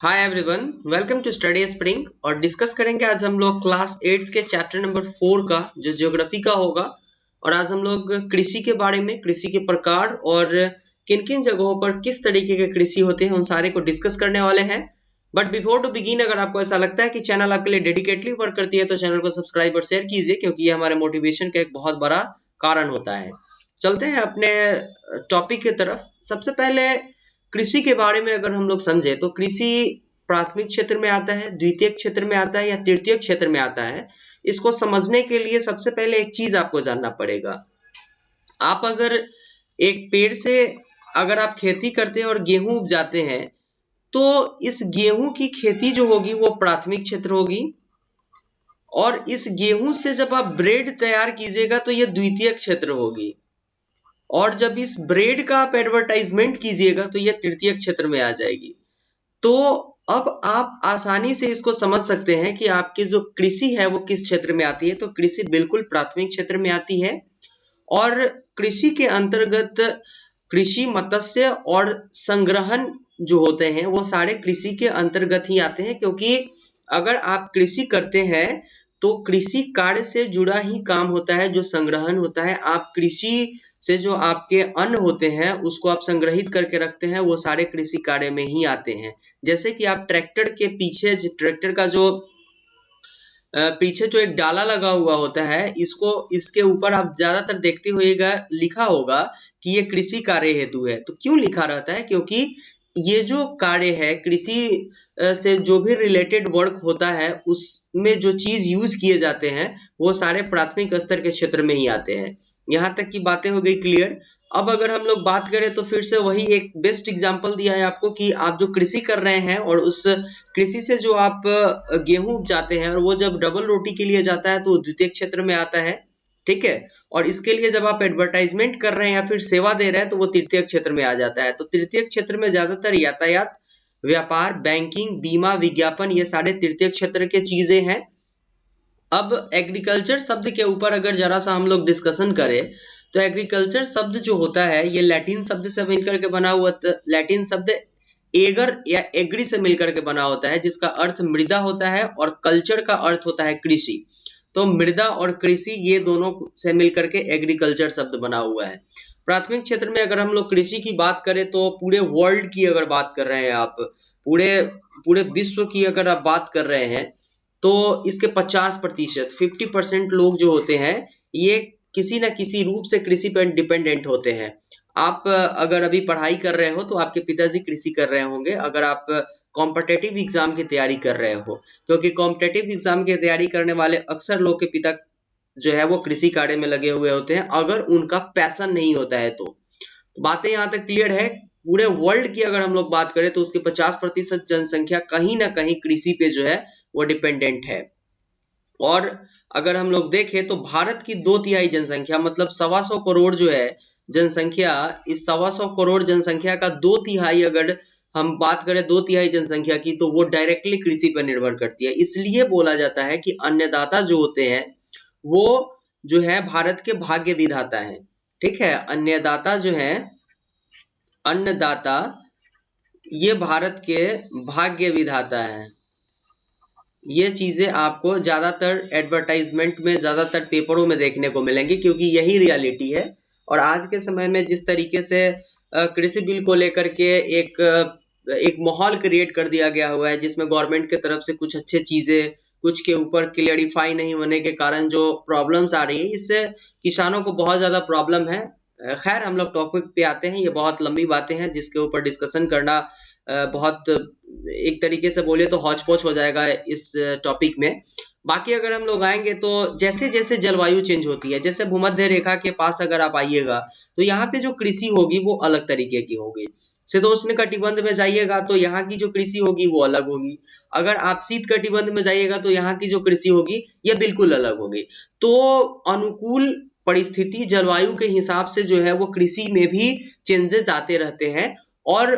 Hi everyone, welcome to Study Spring. और discuss करेंगे आज हम लोग क्लास 8 के चैप्टर नंबर 4 का जो ज्योग्राफी का होगा। और आज हम लोग कृषि के बारे में, कृषि के प्रकार और किन किन जगहों पर किस तरीके के कृषि होते हैं उन सारे को डिस्कस करने वाले हैं। बट बिफोर टू बिगिन, अगर आपको ऐसा लगता है कि चैनल आपके लिए डेडिकेटली वर्क करती है तो चैनल को सब्सक्राइब और शेयर कीजिए, क्योंकि ये हमारे मोटिवेशन का एक बहुत बड़ा कारण होता है। चलते हैं अपने टॉपिक की तरफ। सबसे पहले कृषि के बारे में अगर हम लोग समझे तो कृषि प्राथमिक क्षेत्र में आता है, द्वितीयक क्षेत्र में आता है या तृतीयक क्षेत्र में आता है। इसको समझने के लिए सबसे पहले एक चीज आपको जानना पड़ेगा। आप अगर एक पेड़ से अगर आप खेती करते हैं और गेहूं उपजाते हैं तो इस गेहूं की खेती जो होगी वो प्राथमिक क्षेत्र होगी। और इस गेहूं से जब आप ब्रेड तैयार कीजिएगा तो ये द्वितीयक क्षेत्र होगी। और जब इस ब्रेड का आप एडवर्टाइजमेंट कीजिएगा तो ये तृतीयक क्षेत्र में आ जाएगी। तो अब आप आसानी से इसको समझ सकते हैं कि आपकी जो कृषि है वो किस क्षेत्र में आती है। तो कृषि बिल्कुल प्राथमिक क्षेत्र में आती है। और कृषि के अंतर्गत कृषि, मत्स्य और संग्रहण जो होते हैं वो सारे कृषि के अंतर्गत ही आते हैं, क्योंकि अगर आप कृषि करते हैं तो कृषि कार्य से जुड़ा ही काम होता है जो संग्रहण होता है। आप कृषि से जो आपके अन्न होते हैं उसको आप संग्रहित करके रखते हैं, वो सारे कृषि कार्य में ही आते हैं। जैसे कि आप ट्रैक्टर के पीछे, ट्रैक्टर का जो पीछे जो एक डाला लगा हुआ होता है, इसको इसके ऊपर आप ज्यादातर देखते होइएगा लिखा होगा कि ये कृषि कार्य हेतु है। तो क्यों लिखा रहता है? क्योंकि ये जो कार्य है कृषि से जो भी रिलेटेड वर्क होता है उसमें जो चीज यूज किए जाते हैं वो सारे प्राथमिक स्तर के क्षेत्र में ही आते हैं। यहाँ तक की बातें हो गई क्लियर। अब अगर हम लोग बात करें तो फिर से वही एक बेस्ट एग्जांपल दिया है आपको कि आप जो कृषि कर रहे हैं और उस कृषि से जो आप गेहूं उपजाते हैं और वो जब डबल रोटी के लिए जाता है तो वो द्वितीय क्षेत्र में आता है। ठीक है। और इसके लिए जब आप एडवर्टाइजमेंट कर रहे हैं या फिर सेवा दे रहे हैं तो वो तृतीय क्षेत्र में आ जाता है। तो तृतीय क्षेत्र में ज्यादातर यातायात, व्यापार, बैंकिंग, बीमा, विज्ञापन, ये सारे तृतीय क्षेत्र के चीजें हैं। अब एग्रीकल्चर शब्द के ऊपर अगर जरा सा हम लोग डिस्कशन करें तो एग्रीकल्चर शब्द जो होता है ये लैटिन शब्द से मिलकर के बना हुआ, लैटिन शब्द एगर या एग्री से मिलकर के बना होता है, जिसका अर्थ मृदा होता है और कल्चर का अर्थ होता है कृषि। तो मृदा और कृषि ये दोनों से मिलकर के एग्रीकल्चर शब्द बना हुआ है। प्राथमिक क्षेत्र में अगर हम लोग कृषि की बात करें तो पूरे वर्ल्ड की अगर बात कर रहे हैं आप, पूरे पूरे विश्व की अगर आप बात कर रहे हैं तो इसके 50%, 50% लोग जो होते हैं ये किसी न किसी रूप से कृषि पर डिपेंडेंट होते हैं। आप अगर अभी पढ़ाई कर रहे हो तो आपके पिताजी कृषि कर रहे होंगे, अगर आप कॉम्पिटेटिव एग्जाम की तैयारी कर रहे हो, क्योंकि कॉम्पिटेटिव एग्जाम की तैयारी करने वाले अक्सर लोग के पिता जो है वो कृषि कार्य में लगे हुए होते हैं, अगर उनका पैशन नहीं होता है तो। बातें यहाँ तक क्लियर है। पूरे वर्ल्ड की अगर हम लोग बात करें तो उसकी 50% जनसंख्या कहीं ना कहीं कृषि पे जो है वो डिपेंडेंट है। और अगर हम लोग देखें तो भारत की 2/3 जनसंख्या, मतलब 125 करोड़ जो है जनसंख्या, इस 125 करोड़ जनसंख्या का 2/3 अगर हम बात करें 2/3 जनसंख्या की तो वो डायरेक्टली कृषि पर निर्भर करती है। इसलिए बोला जाता है कि अन्नदाता जो होते हैं वो जो है भारत के भाग्य विधाता है। ठीक है। अन्नदाता जो है, अन्नदाता ये भारत के भाग्य विधाता है। ये चीजें आपको ज्यादातर एडवर्टाइजमेंट में, ज्यादातर पेपरों में देखने को मिलेंगी, क्योंकि यही रियलिटी है। और आज के समय में जिस तरीके से कृषि बिल को लेकर के एक माहौल क्रिएट कर दिया गया हुआ है, जिसमें गवर्नमेंट की तरफ से कुछ अच्छे चीजें, कुछ के ऊपर क्लियरिफाई नहीं होने के कारण जो प्रॉब्लम्स आ रही है, इससे किसानों को बहुत ज्यादा प्रॉब्लम है। खैर, हम लोग टॉपिक पे आते हैं। ये बहुत लंबी बातें हैं जिसके ऊपर डिस्कशन करना बहुत, एक तरीके से बोले तो हौच पौच हो जाएगा इस टॉपिक में। बाकी अगर हम लोग आएंगे तो जैसे जैसे जलवायु चेंज होती है, जैसे भूमध्य रेखा के पास अगर आप आइएगा तो यहाँ पे जो कृषि होगी वो अलग तरीके की होगी। शीतोष्ण कटिबंध में जाइएगा तो यहाँ की जो कृषि होगी वो अलग होगी। अगर आप शीत कटिबंध में जाइएगा तो यहाँ की जो कृषि होगी ये बिल्कुल अलग होगी। तो अनुकूल परिस्थिति, जलवायु के हिसाब से जो है वो कृषि में भी चेंजेस आते रहते हैं। और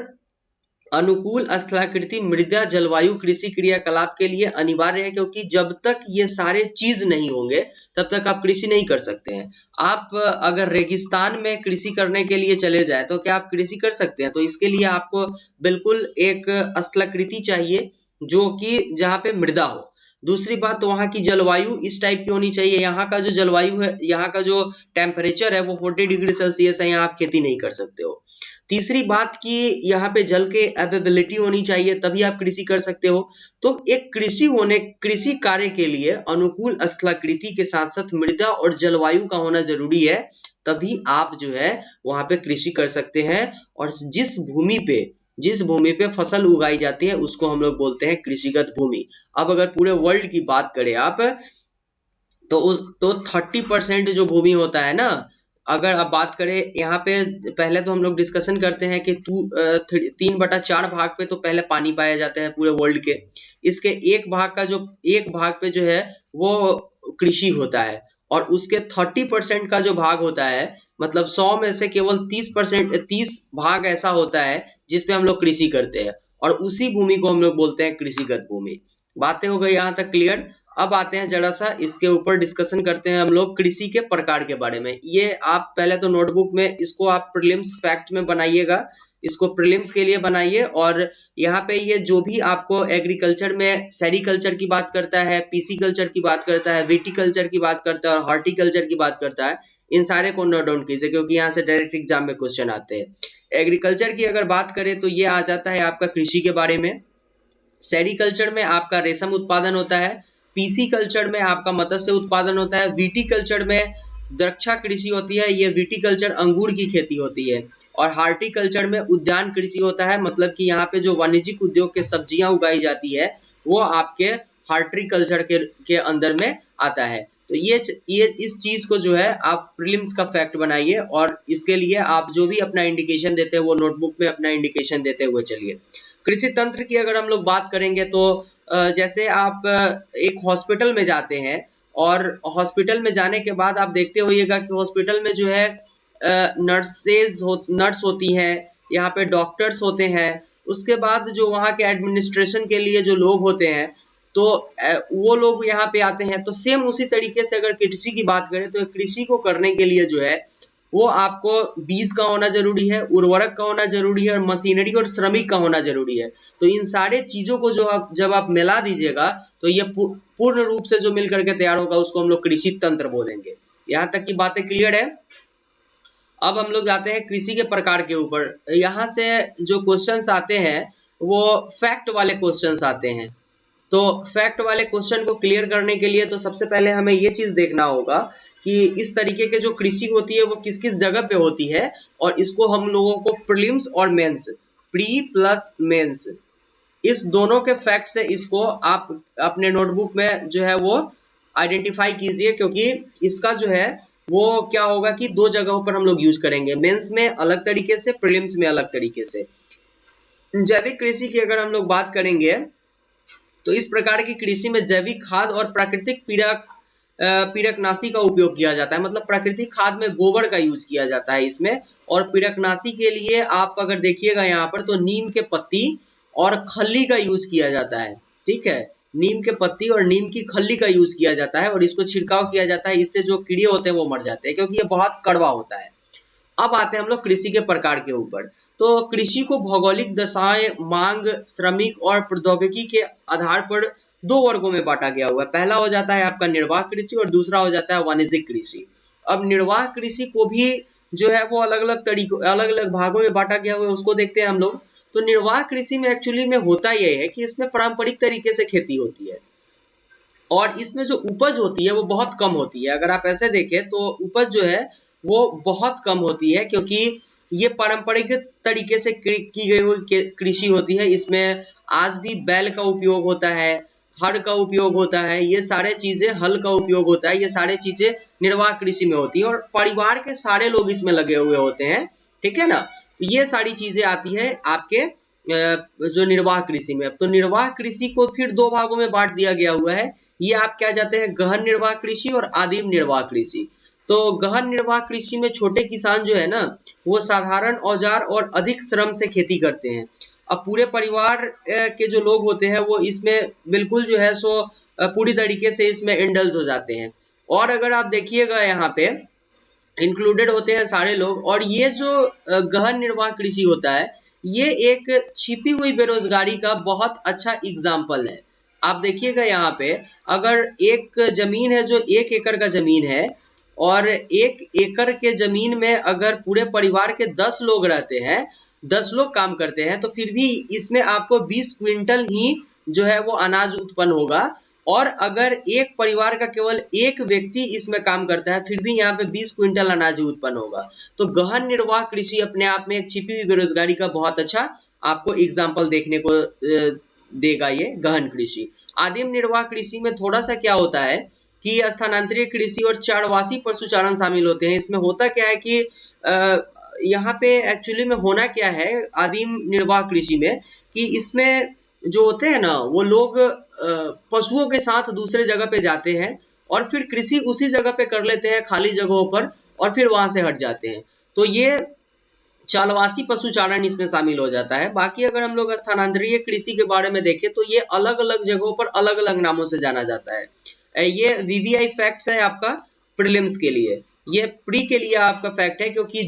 अनुकूल स्थलाकृति मृदा जलवायु कृषि क्रियाकलाप के लिए अनिवार्य है, क्योंकि जब तक ये सारे चीज नहीं होंगे तब तक आप कृषि नहीं कर सकते हैं। आप अगर रेगिस्तान में कृषि करने के लिए चले जाए तो क्या आप कृषि कर सकते हैं? तो इसके लिए आपको बिल्कुल एक स्थलाकृति चाहिए जो कि जहाँ पे मृदा हो। दूसरी बात, तो वहाँ की जलवायु इस टाइप की होनी चाहिए। यहाँ का जो जलवायु है, यहाँ का जो टेम्परेचर है वो 40 डिग्री सेल्सियस है, यहाँ आप खेती नहीं कर सकते हो। तीसरी बात कि यहाँ पे जल के अवेलेबिलिटी होनी चाहिए, तभी आप कृषि कर सकते हो। तो एक कृषि कार्य के लिए अनुकूल स्थलाकृति के साथ साथ मृदा और जलवायु का होना जरूरी है, तभी आप जो है वहां पे कृषि कर सकते हैं। और जिस भूमि पे फसल उगाई जाती है उसको हम लोग बोलते हैं कृषिगत भूमि। अब अगर पूरे वर्ल्ड की बात करें आप, तो 30% जो भूमि होता है ना, अगर आप बात करें यहाँ पे, पहले तो हम लोग डिस्कशन करते हैं कि 3/4 भाग पे तो पहले पानी पाया जाता है पूरे वर्ल्ड के। इसके एक भाग पे जो है वो कृषि होता है, और उसके 30% का जो भाग होता है, मतलब 100 में से केवल 30 भाग ऐसा होता है जिसपे हम लोग कृषि करते हैं, और उसी भूमि को हम लोग बोलते हैं कृषिगत भूमि। बातें हो गई यहाँ तक क्लियर? अब आते हैं जरा सा इसके ऊपर डिस्कशन करते हैं हम लोग कृषि के प्रकार के बारे में। ये आप पहले तो नोटबुक में इसको आप प्रीलिम्स फैक्ट में बनाइएगा, इसको प्रीलिम्स के लिए बनाइए। और यहाँ पे ये जो भी आपको एग्रीकल्चर में सेरिकल्चर की बात करता है, पीसीकल्चर की बात करता है, विटीकल्चर की बात करता है और हॉर्टिकल्चर की बात करता है, इन सारे को नोट डाउन कीजिए, क्योंकि यहाँ से डायरेक्ट एग्जाम में क्वेश्चन आते हैं। एग्रीकल्चर की अगर बात करें तो ये आ जाता है आपका कृषि के बारे में। सेरिकल्चर में आपका रेशम उत्पादन होता है, पीसी कल्चर में आपका मत्स्य उत्पादन होता है, विटीकल्चर में द्रक्षा कृषि होती है, ये विटीकल्चर अंगूर की खेती होती है, और हार्टिकल्चर में उद्यान कृषि होता है, मतलब कि यहाँ पे जो वाणिज्यिक उद्योग के सब्जियां उगाई जाती है वो आपके हार्टिकल्चर के अंदर में आता है। तो ये इस चीज को जो है आप प्रीलिम्स का फैक्ट बनाइए, और इसके लिए आप जो भी अपना इंडिकेशन देते हैं वो नोटबुक में अपना इंडिकेशन देते हुए चलिए। कृषि तंत्र की अगर हम लोग बात करेंगे तो जैसे आप एक हॉस्पिटल में जाते हैं, और हॉस्पिटल में जाने के बाद आप देखते होइएगा कि हॉस्पिटल में जो है नर्स होती हैं, यहाँ पे डॉक्टर्स होते हैं, उसके बाद जो वहाँ के एडमिनिस्ट्रेशन के लिए जो लोग होते हैं तो वो लोग यहाँ पे आते हैं। तो सेम उसी तरीके से अगर कृषि की बात करें तो कृषि को करने के लिए जो है वो आपको बीज का होना जरूरी है, उर्वरक का होना जरूरी है, और मशीनरी और श्रमिक का होना जरूरी है। तो इन सारे चीजों को जब आप मिला दीजिएगा तो ये पूर्ण रूप से जो मिल करके तैयार होगा उसको हम लोग कृषि तंत्र बोलेंगे। यहाँ तक की बातें क्लियर है? अब हम लोग जाते हैं कृषि के प्रकार के ऊपर। यहाँ से जो क्वेश्चंस आते हैं वो फैक्ट वाले क्वेश्चंस आते हैं। तो फैक्ट वाले क्वेश्चन को क्लियर करने के लिए तो सबसे पहले हमें ये चीज देखना होगा कि इस तरीके के जो कृषि होती है वो किस किस जगह पे होती है, और इसको हम लोगों को प्रीलिम्स और मेंस, प्री प्लस मेंस, इस दोनों के फैक्ट से इसको आप अपने नोटबुक में जो है वो आइडेंटिफाई कीजिए, क्योंकि इसका जो है वो क्या होगा कि 2 जगहों पर हम लोग यूज करेंगे, मेंस में अलग तरीके से, प्रीलिम्स में अलग तरीके से। जैविक कृषि की अगर हम लोग बात करेंगे तो इस प्रकार की कृषि में जैविक खाद और प्राकृतिक पीड़कनाशी का उपयोग किया जाता है। मतलब प्राकृतिक खाद में गोबर का यूज किया जाता है इसमें, और पीड़कनाशी के लिए आप अगर देखिएगा यहाँ पर तो नीम के पत्ती और खल्ली का यूज किया जाता है। ठीक है, नीम के पत्ती और नीम की खल्ली का यूज किया जाता है, और इसको छिड़काव किया जाता है। इससे जो कीड़े होते हैं वो मर जाते हैं, क्योंकि ये बहुत कड़वा होता है। अब आते हैं हम लोग कृषि के प्रकार के ऊपर। तो कृषि को भौगोलिक दशाएं, मांग, श्रमिक और प्रौद्योगिकी के आधार पर 2 वर्गों में बांटा गया हुआ है। पहला हो जाता है आपका निर्वाह कृषि और दूसरा हो जाता है वाणिज्यिक कृषि। अब निर्वाह कृषि को भी जो है वो अलग अलग भागों में बांटा गया हुआ है, उसको देखते हैं हम लोग। तो निर्वाह कृषि में एक्चुअली में होता यह है कि इसमें पारंपरिक तरीके से खेती होती है, और इसमें जो उपज होती है वो बहुत कम होती है। अगर आप ऐसे देखें तो उपज जो है वो बहुत कम होती है, क्योंकि ये पारंपरिक तरीके से की गई हुई कृषि होती है। इसमें आज भी बैल का उपयोग होता है, हर का उपयोग होता है, ये सारे चीजें, हल का उपयोग होता है, ये सारे चीजें निर्वाह कृषि में होती है, और परिवार के सारे लोग इसमें लगे हुए होते हैं। ठीक है ना, तो ये सारी चीजें आती है आपके जो निर्वाह कृषि में। तो निर्वाह कृषि को फिर 2 भागों में बांट दिया गया हुआ है। ये आप क्या जाते हैं, गहन निर्वाह कृषि और आदिम निर्वाह कृषि। तो गहन निर्वाह कृषि में छोटे किसान जो है ना वो साधारण औजार और अधिक श्रम से खेती करते हैं। अब पूरे परिवार के जो लोग होते हैं वो इसमें बिल्कुल जो है सो पूरी तरीके से इसमें इंडल्ज हो जाते हैं। और अगर आप देखिएगा यहाँ पे इंक्लूडेड होते हैं सारे लोग। और ये जो गहन निर्वाह कृषि होता है ये एक छिपी हुई बेरोजगारी का बहुत अच्छा एग्जाम्पल है। आप देखिएगा यहाँ पे अगर एक जमीन है जो 1 एकड़ का जमीन है और 1 एकड़ के जमीन में अगर पूरे परिवार के 10 लोग रहते हैं, 10 लोग काम करते हैं, तो फिर भी इसमें आपको 20 क्विंटल ही जो है वो अनाज उत्पन्न होगा। और अगर एक परिवार का केवल एक व्यक्ति इसमें काम करता है फिर भी यहाँ पे 20 क्विंटल अनाज उत्पन्न होगा। तो गहन निर्वाह कृषि अपने आप में एक छिपी हुई बेरोजगारी का बहुत अच्छा आपको एग्जाम्पल देखने को देगा ये गहन कृषि। आदिम निर्वाह कृषि में थोड़ा सा क्या होता है कि स्थानांतरित कृषि और चारवासी पशुचारण शामिल होते हैं। इसमें होता क्या है कि यहाँ पे एक्चुअली में होना क्या है आदिम निर्वाह कृषि में कि इसमें जो होते हैं ना वो लोग पशुओं के साथ दूसरे जगह पे जाते हैं और फिर कृषि उसी जगह पे कर लेते हैं खाली जगहों पर और फिर वहां से हट जाते हैं। तो ये चालवासी पशुचारण इसमें शामिल हो जाता है। बाकी अगर हम लोग स्थानांतरीय कृषि के बारे में देखें तो ये अलग अलग जगहों पर अलग अलग नामों से जाना जाता है। ये वीवीआई फैक्ट्स है आपका प्रीलिम्स के लिए, ये प्री के लिए आपका फैक्ट है क्योंकि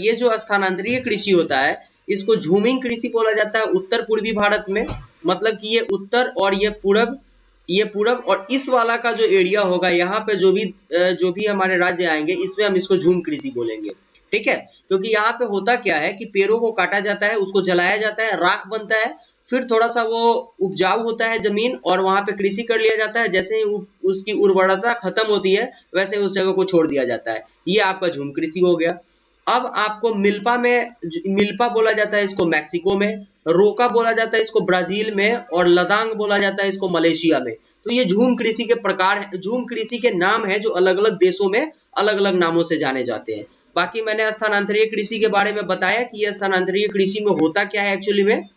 ये जो स्थानांतरीय कृषि होता है इसको झूमिंग कृषि बोला जाता है उत्तर पूर्वी भारत में। मतलब कि ये उत्तर और ये पूरब और इस वाला का जो एरिया होगा यहाँ पे जो भी हमारे राज्य आएंगे इसमें हम इसको झूम कृषि बोलेंगे, ठीक है। क्योंकि यहाँ पे होता क्या है कि पेड़ों को काटा जाता है, उसको जलाया जाता है, राख बनता है, फिर थोड़ा सा वो उपजाऊ होता है जमीन और वहां पे कृषि कर लिया जाता है। जैसे ही उसकी उर्वरता खत्म होती है वैसे उस जगह को छोड़ दिया जाता है। ये आपका झूम कृषि हो गया। अब आपको मिल्पा बोला जाता है इसको मैक्सिको में, रोका बोला जाता है इसको ब्राजील में और लदांग बोला जाता है इसको मलेशिया में। तो ये झूम कृषि के प्रकार है, झूम कृषि के नाम है जो अलग अलग देशों में अलग अलग नामों से जाने जाते हैं। बाकी मैंने स्थानांतरीय कृषि के बारे में बताया कि यह स्थानांतरीय कृषि में होता क्या है एक्चुअली में।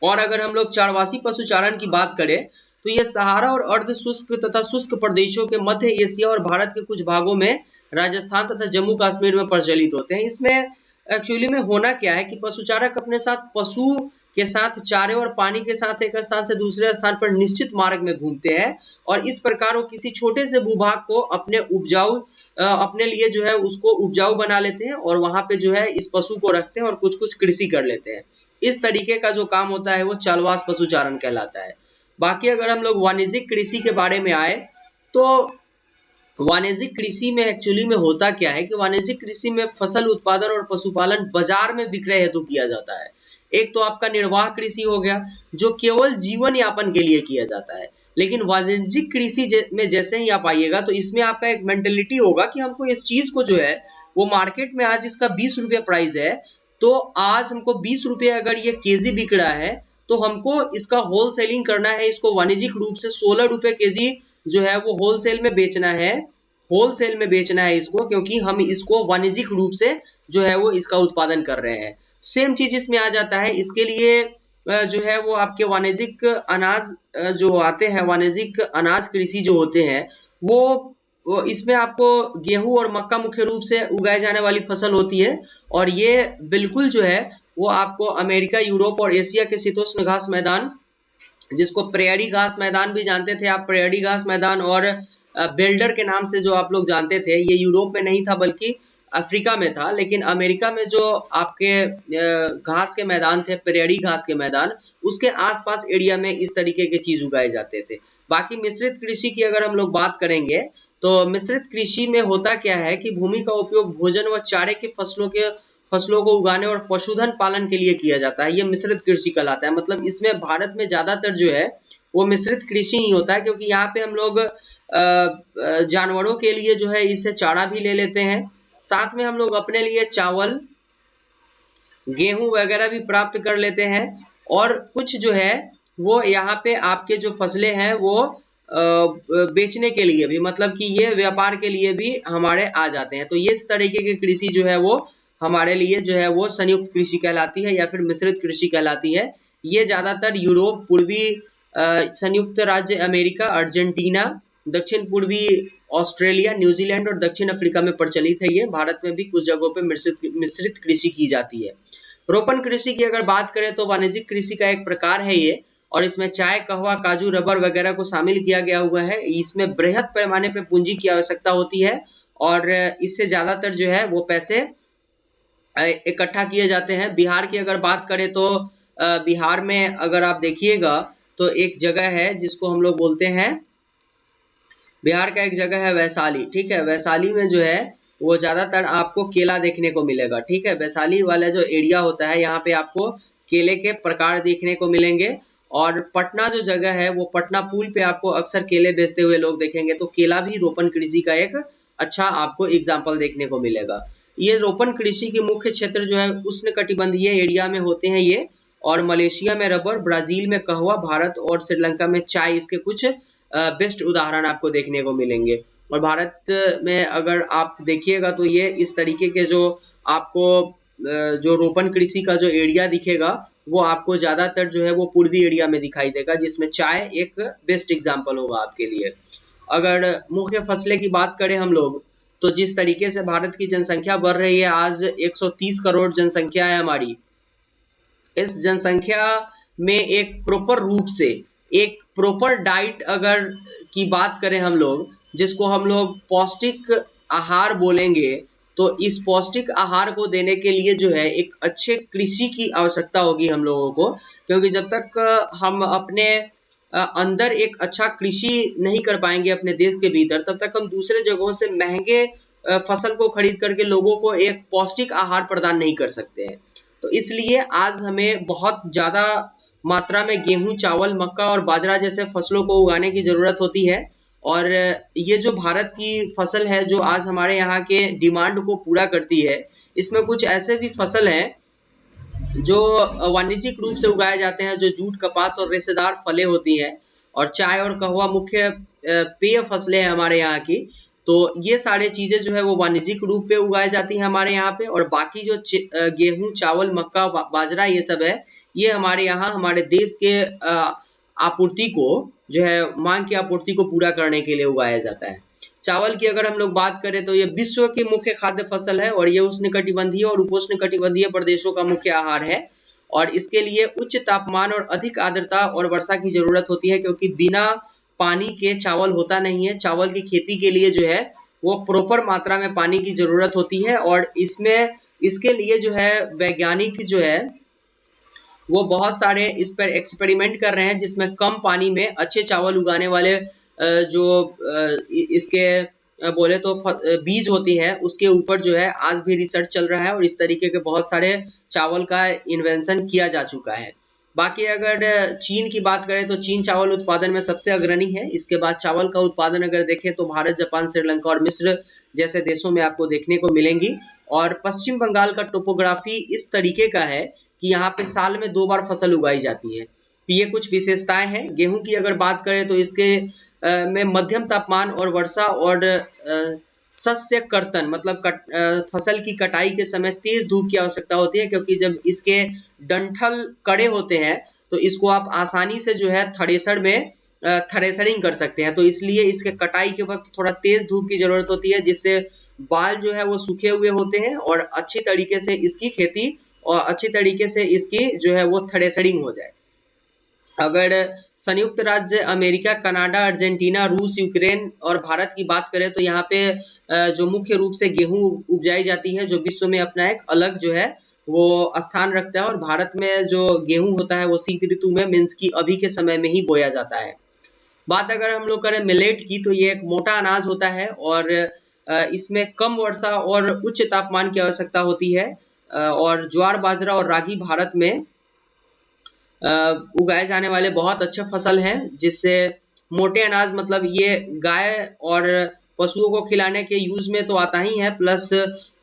और अगर हम लोग चारवासी पशुचारण की बात करें तो यह सहारा और अर्ध शुष्क तथा शुष्क प्रदेशों के मध्य एशिया और भारत के कुछ भागों में, राजस्थान तथा जम्मू कश्मीर में प्रचलित होते हैं। इसमें एक्चुअली में होना क्या है कि पशुचारक अपने साथ पशु के साथ चारे और पानी के साथ एक स्थान से दूसरे स्थान पर निश्चित मार्ग में घूमते हैं और इस प्रकार वो किसी छोटे से भूभाग को अपने लिए जो है उसको उपजाऊ बना लेते हैं और वहां पे जो है इस पशु को रखते हैं और कुछ कुछ कृषि कर लेते हैं। इस तरीके का जो काम होता है वो चालवास पशुचारण कहलाता है। बाकी अगर हम लोग वाणिज्यिक कृषि के बारे में आए तो वाणिज्यिक कृषि में एक्चुअली में होता क्या है कि वाणिज्यिक कृषि में फसल उत्पादन और पशुपालन बाजार में विक्रय हेतु किया जाता है। एक तो आपका निर्वाह कृषि हो गया जो केवल जीवन यापन के लिए किया जाता है। लेकिन वाणिज्यिक कृषि में जैसे ही आप आइएगा तो इसमें आपका एक मेंटेलिटी होगा कि हमको इस चीज को जो है वो मार्केट में आज इसका 20 रुपये प्राइस है, तो आज हमको 20 रुपये अगर ये केजी बिक रहा है तो हमको इसका होल सेलिंग करना है, इसको वाणिज्यिक रूप से 16 रुपये केजी जो है वो होलसेल में बेचना है इसको, क्योंकि हम इसको वाणिज्यिक रूप से जो है वो इसका उत्पादन कर रहे हैं। सेम चीज इसमें आ जाता है। इसके लिए जो है वो आपके वाणिज्यिक अनाज जो आते हैं, वाणिज्यिक अनाज कृषि जो होते हैं वो इसमें आपको गेहूं और मक्का मुख्य रूप से उगाए जाने वाली फसल होती है। और ये बिल्कुल जो है वो आपको अमेरिका, यूरोप और एशिया के शीतोष्ण घास मैदान, जिसको प्रेयरी घास मैदान भी जानते थे आप, प्रेयरी घास मैदान और बेल्डर के नाम से जो आप लोग जानते थे, ये यूरोप में नहीं था बल्कि अफ्रीका में था। लेकिन अमेरिका में जो आपके घास के मैदान थे, प्रेयरी घास के मैदान, उसके आसपास एरिया में इस तरीके के चीज उगाए जाते थे। बाकी मिश्रित कृषि की अगर हम लोग बात करेंगे तो मिश्रित कृषि में होता क्या है कि भूमि का उपयोग भोजन व चारे के फसलों को उगाने और पशुधन पालन के लिए किया जाता है। ये मिश्रित कृषि कहलाता है। मतलब इसमें भारत में ज्यादातर जो है वो मिश्रित कृषि ही होता है, क्योंकि यहाँ पे हम लोग जानवरों के लिए जो है इससे चारा भी ले लेते हैं, साथ में हम लोग अपने लिए चावल, गेहूं वगैरह भी प्राप्त कर लेते हैं और कुछ जो है वो यहाँ पे आपके जो फसलें हैं वो बेचने के लिए भी, मतलब कि ये व्यापार के लिए भी हमारे आ जाते हैं। तो ये इस तरीके की कृषि जो है वो हमारे लिए जो है वो संयुक्त कृषि कहलाती है या फिर मिश्रित कृषि कहलाती है। ये ज्यादातर यूरोप, पूर्वी संयुक्त राज्य अमेरिका, अर्जेंटीना, दक्षिण पूर्वी ऑस्ट्रेलिया, न्यूजीलैंड और दक्षिण अफ्रीका में प्रचलित है। ये भारत में भी कुछ जगहों पे मिश्रित कृषि की जाती है। रोपण कृषि की अगर बात करें तो वाणिज्यिक कृषि का एक प्रकार है ये, और इसमें चाय, कहवा, काजू, रबर वगैरह को शामिल किया गया हुआ है। इसमें बृहद पैमाने पे पूंजी की आवश्यकता होती है और इससे ज्यादातर जो है वो पैसे इकट्ठा किए जाते हैं। बिहार की अगर बात करें तो बिहार में अगर आप देखिएगा तो एक जगह है जिसको हम लोग बोलते हैं, बिहार का एक जगह है वैशाली, ठीक है। वैशाली में जो है वो ज्यादातर आपको केला देखने को मिलेगा, ठीक है। वैशाली वाला जो एरिया होता है यहाँ पे आपको केले के प्रकार देखने को मिलेंगे। और पटना जो जगह है वो पटना पुल पे आपको अक्सर केले बेचते हुए लोग देखेंगे, तो केला भी रोपण कृषि का एक अच्छा आपको एग्जाम्पल देखने को मिलेगा। ये रोपण कृषि के मुख्य क्षेत्र जो है उष्णकटिबंधीय एरिया में होते हैं ये, और मलेशिया में रबर, ब्राजील में कहवा, भारत और श्रीलंका में चाय इसके कुछ बेस्ट उदाहरण आपको देखने को मिलेंगे। और भारत में अगर आप देखिएगा तो ये इस तरीके के जो आपको जो रोपण कृषि का जो एरिया दिखेगा वो आपको ज्यादातर जो है वो पूर्वी एरिया में दिखाई देगा, जिसमें चाय एक बेस्ट एग्जाम्पल होगा आपके लिए। अगर मुख्य फसलें की बात करें हम लोग, तो जिस तरीके से भारत की जनसंख्या बढ़ रही है, आज 130 करोड़ जनसंख्या है हमारी। इस जनसंख्या में एक प्रॉपर रूप से एक प्रॉपर डाइट अगर की बात करें हम लोग, जिसको हम लोग पौष्टिक आहार बोलेंगे, तो इस पौष्टिक आहार को देने के लिए जो है एक अच्छे कृषि की आवश्यकता होगी हम लोगों को, क्योंकि जब तक हम अपने अंदर एक अच्छा कृषि नहीं कर पाएंगे अपने देश के भीतर, तब तक हम दूसरे जगहों से महंगे फसल को खरीद करके लोगों को एक पौष्टिक आहार प्रदान नहीं कर सकते हैं। तो इसलिए आज हमें बहुत ज्यादा मात्रा में गेहूं, चावल, मक्का और बाजरा जैसे फसलों को उगाने की जरूरत होती है। और ये जो भारत की फसल है जो आज हमारे यहाँ के डिमांड को पूरा करती है, इसमें कुछ ऐसे भी फसल हैं जो वाणिज्यिक रूप से उगाए जाते हैं, जो जूट, कपास और रेशेदार फलें होती हैं। और चाय और कहवा मुख्य पेय फसलें हैं हमारे यहाँ की। तो ये सारे चीजें जो है वो वाणिज्यिक रूप पे उगाई जाती है हमारे यहाँ पे, और बाकी जो गेहूं, चावल, मक्का, बाजरा ये सब है, ये हमारे यहाँ हमारे देश के आपूर्ति को जो है मांग की आपूर्ति को पूरा करने के लिए उगाया जाता है। चावल की अगर हम लोग बात करें तो ये विश्व की मुख्य खाद्य फसल है, और ये उष्णकटिबंधीय और उपोष्णकटिबंधीय प्रदेशों का मुख्य आहार है। और इसके लिए उच्च तापमान और अधिक आर्द्रता और वर्षा की जरूरत होती है, क्योंकि बिना पानी के चावल होता नहीं है। चावल की खेती के लिए जो है वो प्रॉपर मात्रा में पानी की जरूरत होती है, और इसके लिए जो है वैज्ञानिक जो है वो बहुत सारे इस पर एक्सपेरिमेंट कर रहे हैं, जिसमें कम पानी में अच्छे चावल उगाने वाले जो इसके बोले तो बीज होती है उसके ऊपर जो है आज भी रिसर्च चल रहा है, और इस तरीके के बहुत सारे चावल का इन्वेंशन किया जा चुका है। बाकी अगर चीन की बात करें तो चीन चावल उत्पादन में सबसे अग्रणी है। इसके बाद चावल का उत्पादन अगर देखें तो भारत, जापान, श्रीलंका और मिस्र जैसे देशों में आपको देखने को मिलेंगी। और पश्चिम बंगाल का टोपोग्राफी इस तरीके का है कि यहाँ पे साल में 2 बार फसल उगाई जाती है। ये कुछ विशेषताएं हैं। गेहूं की अगर बात करें तो इसके में मध्यम तापमान और वर्षा और शस्य कर्तन मतलब फसल की कटाई के समय तेज धूप की आवश्यकता होती है, क्योंकि जब इसके डंठल कड़े होते हैं तो इसको आप आसानी से जो है थ्रेशर में थ्रेशरिंग कर सकते हैं। तो इसलिए इसके कटाई के वक्त थोड़ा तेज धूप की जरूरत होती है, जिससे बाल जो है वो सूखे हुए होते हैं और अच्छी तरीके से इसकी खेती और अच्छी तरीके से इसकी जो है वो थ्रेशरिंग हो जाए। अगर संयुक्त राज्य अमेरिका, कनाडा, अर्जेंटीना, रूस, यूक्रेन और भारत की बात करें तो यहाँ पे जो मुख्य रूप से गेहूं उपजाई जाती है, जो विश्व में अपना एक अलग जो है वो स्थान रखता है। और भारत में जो गेहूं होता है वो शीत ऋतु में मीन्स की अभी के समय में ही बोया जाता है। बात अगर हम लोग करें मिलेट की, तो ये एक मोटा अनाज होता है और इसमें कम वर्षा और उच्च तापमान की आवश्यकता होती है। और ज्वार, बाजरा और रागी भारत में उगाए जाने वाले बहुत अच्छे फसल हैं, जिससे मोटे अनाज मतलब ये गाय और पशुओं को खिलाने के यूज में तो आता ही है, प्लस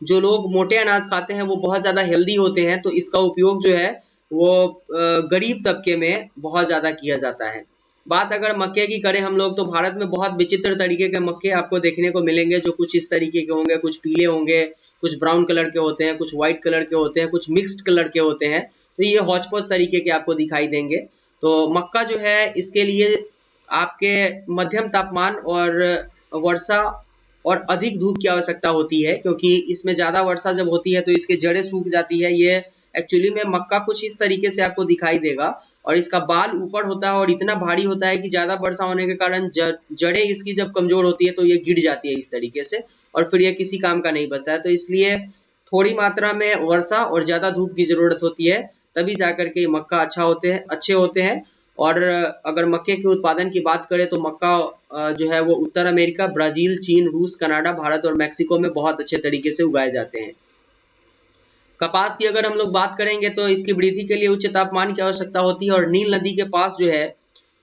जो लोग मोटे अनाज खाते हैं वो बहुत ज़्यादा हेल्दी होते हैं, तो इसका उपयोग जो है वो गरीब तबके में बहुत ज़्यादा किया जाता है। बात अगर मक्के की करें हम लोग, तो भारत में बहुत विचित्र तरीके के मक्के आपको देखने को मिलेंगे, जो कुछ इस तरीके के होंगे, कुछ पीले होंगे, कुछ ब्राउन कलर के होते हैं, कुछ व्हाइट कलर के होते हैं, कुछ मिक्स्ड कलर के होते हैं। तो ये हौच पौच तरीके के आपको दिखाई देंगे। तो मक्का जो है इसके लिए आपके मध्यम तापमान और वर्षा और अधिक धूप की आवश्यकता होती है, क्योंकि इसमें ज़्यादा वर्षा जब होती है तो इसके जड़ें सूख जाती है, ये एक्चुअली में मक्का कुछ इस तरीके से आपको दिखाई देगा और इसका बाल ऊपर होता है और इतना भारी होता है कि ज्यादा वर्षा होने के कारण जड़ें इसकी जब कमजोर होती है तो ये गिर जाती है इस तरीके से और फिर ये किसी काम का नहीं बचता है। तो इसलिए थोड़ी मात्रा में वर्षा और ज्यादा धूप की जरूरत होती है, तभी जाकर के मक्का अच्छे होते हैं। और अगर मक्के के उत्पादन की बात करें तो मक्का जो है वो उत्तर अमेरिका, ब्राजील, चीन, रूस, कनाडा, भारत और मैक्सिको में बहुत अच्छे तरीके से उगाए जाते हैं। कपास की अगर हम लोग बात करेंगे तो इसकी वृद्धि के लिए उच्च तापमान की आवश्यकता होती है और नील नदी के पास जो है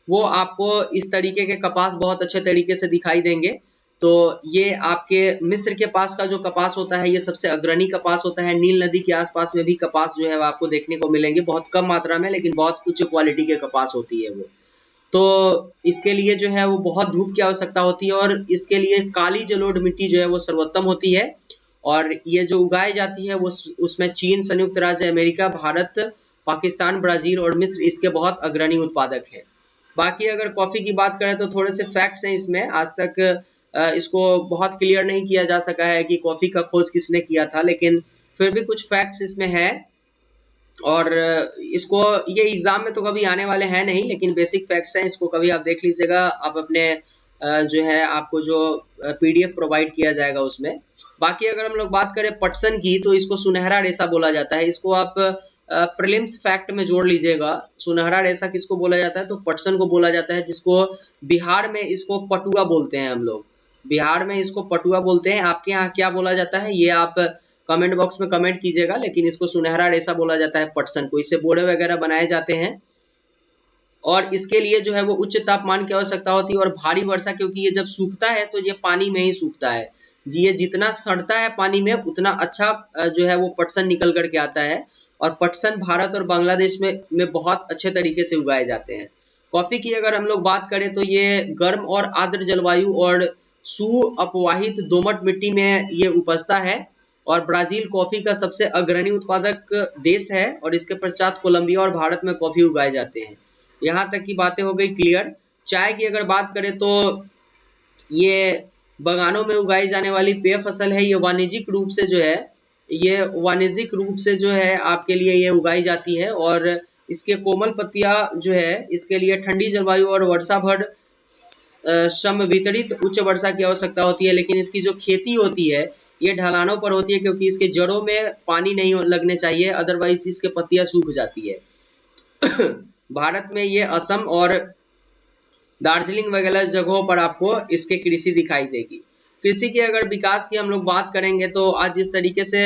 वो आपको इस तरीके के कपास बहुत अच्छे तरीके से दिखाई देंगे। तो ये आपके मिस्र के पास का जो कपास होता है ये सबसे अग्रणी कपास होता है। नील नदी के आसपास में भी कपास जो है वो आपको देखने को मिलेंगे, बहुत कम मात्रा में, लेकिन बहुत उच्च क्वालिटी के कपास होती है वो। तो इसके लिए जो है वो बहुत धूप की आवश्यकता होती है और इसके लिए काली जलोढ़ मिट्टी जो है वो सर्वोत्तम होती है। और ये जो उगाई जाती है वो उसमें चीन, संयुक्त राज्य अमेरिका, भारत, पाकिस्तान, ब्राजील और मिस्र इसके बहुत अग्रणी उत्पादक हैं। बाकी अगर कॉफी की बात करें तो थोड़े से फैक्ट्स हैं इसमें। आज तक इसको बहुत क्लियर नहीं किया जा सका है कि कॉफी का खोज किसने किया था, लेकिन फिर भी कुछ फैक्ट्स इसमें है। और इसको ये एग्जाम में तो कभी आने वाले हैं नहीं, लेकिन बेसिक फैक्ट्स हैं, इसको कभी आप देख लीजिएगा। आप अपने जो है आपको जो PDF प्रोवाइड किया जाएगा उसमें। बाकी अगर हम लोग बात करें पटसन की तो इसको सुनहरा रेशा बोला जाता है। इसको आप प्रीलिम्स फैक्ट में जोड़ लीजिएगा। सुनहरा रेशा किसको बोला जाता है तो पटसन को बोला जाता है, जिसको बिहार में इसको पटुआ बोलते हैं। हम लोग बिहार में इसको पटुआ बोलते हैं। आपके यहाँ क्या बोला जाता है ये आप कमेंट बॉक्स में कमेंट कीजिएगा, लेकिन इसको सुनहरा रेशा बोला जाता है पटसन को। इससे बोरे वगैरह बनाए जाते हैं और इसके लिए जो है वो उच्च तापमान की आवश्यकता होती है और भारी वर्षा, क्योंकि ये जब सूखता है तो ये पानी में ही सूखता है जी। ये जितना सड़ता है पानी में उतना अच्छा जो है वो पटसन निकल करके आता है। और पटसन भारत और बांग्लादेश में बहुत अच्छे तरीके से उगाए जाते हैं। कॉफी की अगर हम लोग बात करें तो ये गर्म और आर्द्र जलवायु और सुअपवाहित दोमट मिट्टी में ये उपजता है। और ब्राजील कॉफी का सबसे अग्रणी उत्पादक देश है और इसके पश्चात कोलंबिया और भारत में कॉफी उगाए जाते हैं। यहाँ तक की बातें हो गई क्लियर। चाय की अगर बात करें तो ये बागानों में उगाई जाने वाली पेय फसल है। ये वाणिज्यिक रूप से जो है आपके लिए ये उगाई जाती है और इसके कोमल पत्तियां जो है इसके लिए ठंडी जलवायु और वर्षा भर समवितरित उच्च वर्षा की आवश्यकता होती है। लेकिन इसकी जो खेती होती है ये ढलानों पर होती है, क्योंकि इसके जड़ों में पानी नहीं लगने चाहिए, अदरवाइज इसके पत्तियां सूख जाती है। भारत में ये असम और दार्जिलिंग वगैरह जगहों पर आपको इसके कृषि दिखाई देगी। कृषि के अगर विकास की हम लोग बात करेंगे तो आज जिस तरीके से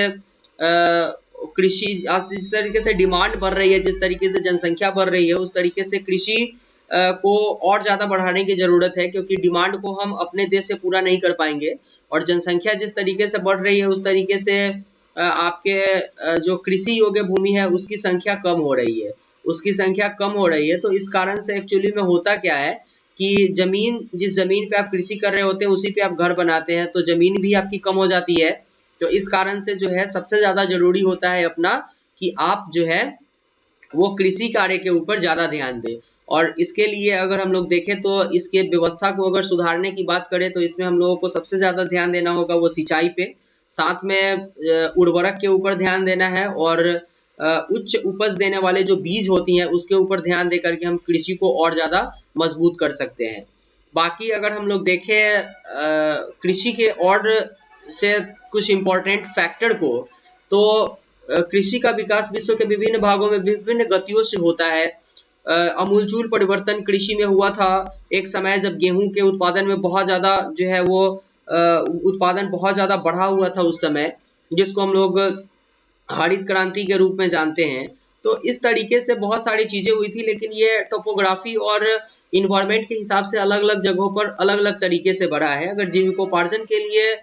जिस तरीके से डिमांड बढ़ रही है, जिस तरीके से जनसंख्या बढ़ रही है, उस तरीके से कृषि को और ज्यादा बढ़ाने की जरूरत है, क्योंकि डिमांड को हम अपने देश से पूरा नहीं कर पाएंगे और जनसंख्या जिस तरीके से बढ़ रही है उस तरीके से आपके जो कृषि योग्य भूमि है उसकी संख्या कम हो रही है। तो इस कारण से एक्चुअली में होता क्या है कि जिस जमीन पे आप कृषि कर रहे होते हैं उसी पे आप घर बनाते हैं, तो जमीन भी आपकी कम हो जाती है। तो इस कारण से जो है सबसे ज्यादा जरूरी होता है अपना कि आप जो है वो कृषि कार्य के ऊपर ज्यादा ध्यान दें। और इसके लिए अगर हम लोग देखें तो इसके व्यवस्था को अगर सुधारने की बात करें तो इसमें हम लोगों को सबसे ज्यादा ध्यान देना होगा वो सिंचाई पे, साथ में उर्वरक के ऊपर ध्यान देना है और उच्च उपज देने वाले जो बीज होती हैं उसके ऊपर ध्यान दे करके हम कृषि को और ज्यादा मजबूत कर सकते हैं। बाकी अगर हम लोग देखें कृषि के और से कुछ इम्पोर्टेंट फैक्टर को, तो कृषि का विकास विश्व के विभिन्न भागों में विभिन्न गतियों से होता है। अमूलचूल परिवर्तन कृषि में हुआ था एक समय, जब गेहूं के उत्पादन में बहुत ज्यादा जो है वो उत्पादन बहुत ज्यादा बढ़ा हुआ था उस समय, जिसको हम लोग हरित क्रांति के रूप में जानते हैं। तो इस तरीके से बहुत सारी चीजें हुई थी, लेकिन ये टोपोग्राफी और इन्वायरमेंट के हिसाब से अलग अलग जगहों पर अलग अलग तरीके से बढ़ा है। अगर जीविकोपार्जन के लिए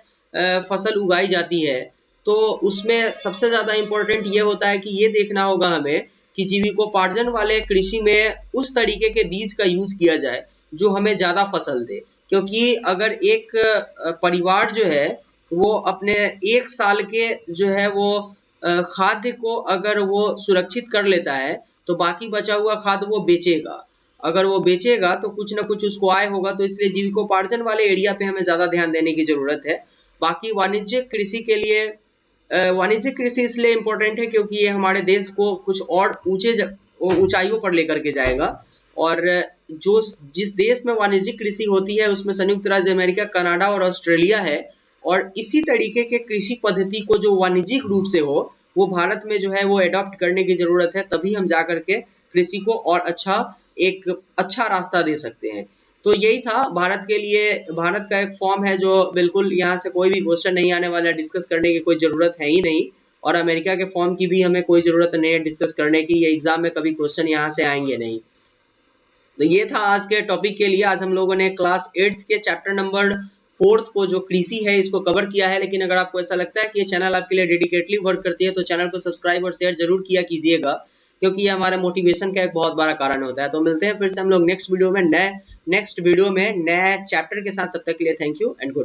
फसल उगाई जाती है तो उसमें सबसे ज्यादा इम्पोर्टेंट ये होता है कि ये देखना होगा हमें कि जीविकोपार्जन वाले कृषि में उस तरीके के बीज का यूज किया जाए जो हमें ज्यादा फसल दे। क्योंकि अगर एक परिवार जो है वो अपने एक साल के जो है वो खाद्य को अगर वो सुरक्षित कर लेता है तो बाकी बचा हुआ खाद्य वो बेचेगा। अगर वो बेचेगा तो कुछ ना कुछ उसको आय होगा। तो इसलिए जीविकोपार्जन वाले एरिया पे हमें ज्यादा ध्यान देने की जरूरत है। बाकी वाणिज्यिक कृषि के लिए वाणिज्यिक कृषि इसलिए इम्पोर्टेंट है क्योंकि ये हमारे देश को कुछ और ऊंचाइयों पर लेकर के जाएगा। और जो जिस देश में वाणिज्यिक कृषि होती है उसमें संयुक्त राज्य अमेरिका, कनाडा और ऑस्ट्रेलिया है। और इसी तरीके के कृषि पद्धति को जो वाणिज्यिक रूप से हो वो भारत में जो है वो अडॉप्ट करने की जरूरत है, तभी हम जा करके कृषि को और एक अच्छा रास्ता दे सकते हैं। तो यही था भारत के लिए। भारत का एक फॉर्म है जो बिल्कुल यहाँ से कोई भी क्वेश्चन नहीं आने वाला, डिस्कस करने की कोई जरूरत है ही नहीं। और अमेरिका के फॉर्म की भी हमें कोई जरूरत नहीं है डिस्कस करने की, ये एग्जाम में कभी क्वेश्चन यहाँ से आएंगे नहीं। तो ये था आज के टॉपिक के लिए। आज हम लोगों ने क्लास 8th के चैप्टर नंबर 4th को जो कृषि है इसको कवर किया है। लेकिन अगर आपको ऐसा लगता है कि ये चैनल आपके लिए डेडिकेटली वर्क करती है तो चैनल को सब्सक्राइब और शेयर जरूर किया कीजिएगा, क्योंकि ये हमारे मोटिवेशन का एक बहुत बड़ा कारण होता है। तो मिलते हैं फिर से हम लोग नेक्स्ट वीडियो में नए चैप्टर के साथ। तब तक के लिए थैंक यू एंड गुड।